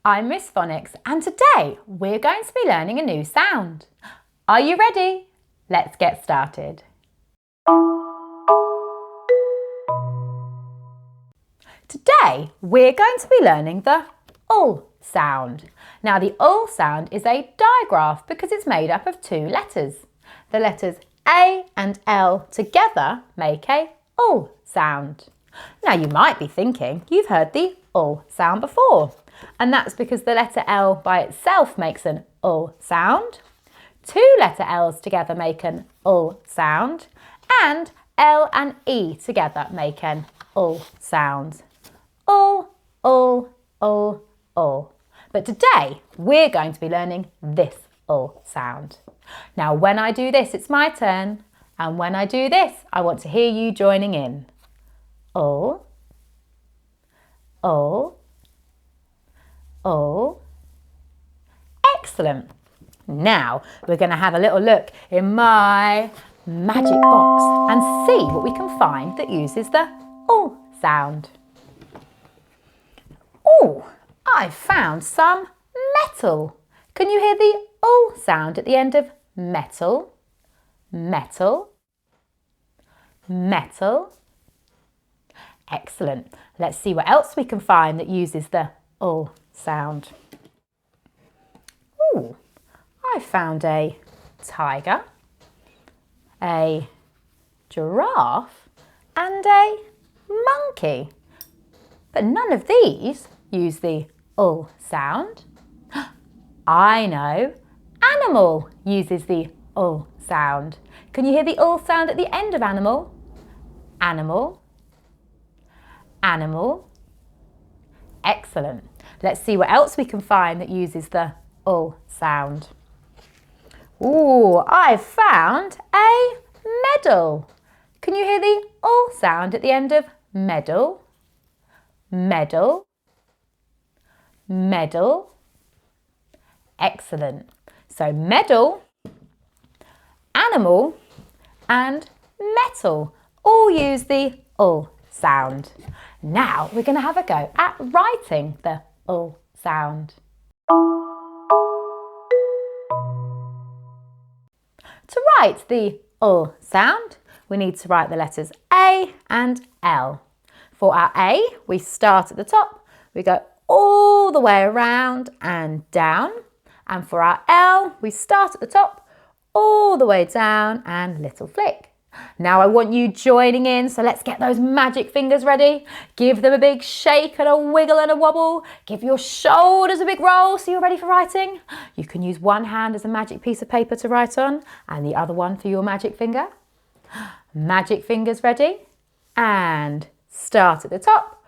I'm Miss Phonics and today we're going to be learning a new sound. Are you ready? Let's get started. Today we're going to be learning the ul sound. Now the ul sound is a digraph because it's made up of two letters. The letters A and L together make a ul sound. Now you might be thinking you've heard the ul sound before, and that's because the letter L by itself makes an ul sound. Two letter L's together make an ul sound, and L and E together make an ul sound. Ul, ul, ul, ul. But today we're going to be learning this ul sound. Now when I do this, it's my turn, and when I do this, I want to hear you joining in. Ul, ul, ul. Excellent. Now we're going to have a little look in my magic box and see what we can find that uses the ul sound. Oh, I found some metal. Can you hear the ul sound at the end of metal? Metal, metal. Excellent. Let's see what else we can find that uses the ul sound. Oh, I found a tiger, a giraffe and a monkey. But none of these use the ul sound. I know, animal uses the ul sound. Can you hear the ul sound at the end of animal? Animal, animal. Excellent. Let's see what else we can find that uses the ul sound. Ooh, I've found a medal. Can you hear the ul sound at the end of medal? Medal, medal. Excellent. So medal, animal and metal all use the ul sound. Now we're going to have a go at writing the ul sound. To write the ul sound, we need to write the letters A and L. For our A, we start at the top, we go all the way around and down. And for our L, we start at the top, all the way down and little flick. Now I want you joining in, so let's get those magic fingers ready. Give them a big shake and a wiggle and a wobble. Give your shoulders a big roll so you're ready for writing. You can use one hand as a magic piece of paper to write on and the other one for your magic finger. Magic fingers ready, and start at the top,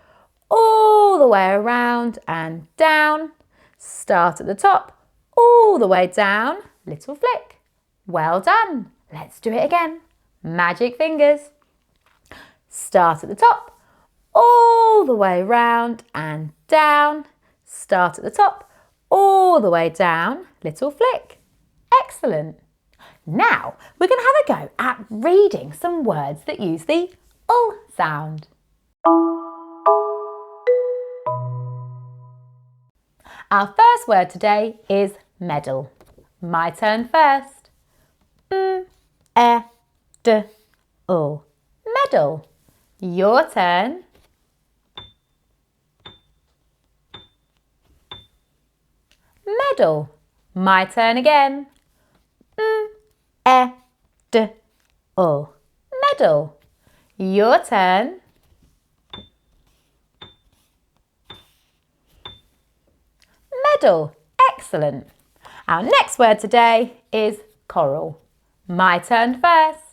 all the way around and down. Start at the top, all the way down, little flick. Well done. Let's do it again. Magic fingers. Start at the top, all the way round and down. Start at the top, all the way down, little flick. Excellent. Now we're going to have a go at reading some words that use the ul sound. Our first word today is medal. My turn first. D-ul. Medal. Your turn. Medal. My turn again. D-ul. Medal. Your turn. Medal. Excellent. Our next word today is coral. My turn first.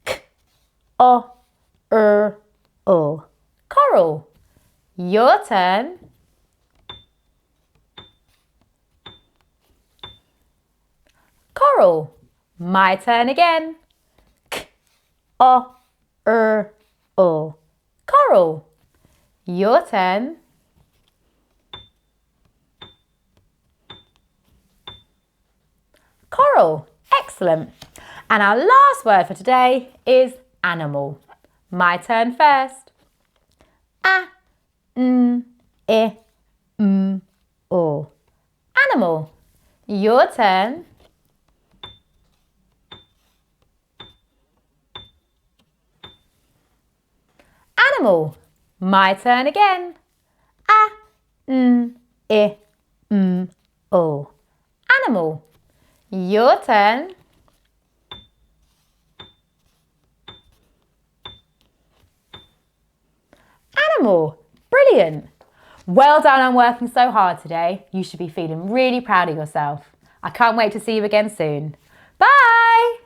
K-o-r-ul. Coral. Your turn. Coral. My turn again. K-o-r-ul. Coral. Your turn. Coral. Excellent. And our last word for today is animal. My turn first. O. Animal. Your turn. Animal. My turn again. A, N, I, M, O. Animal. Your turn. Animal. Brilliant. Well done on working so hard today. You should be feeling really proud of yourself. I can't wait to see you again soon. Bye!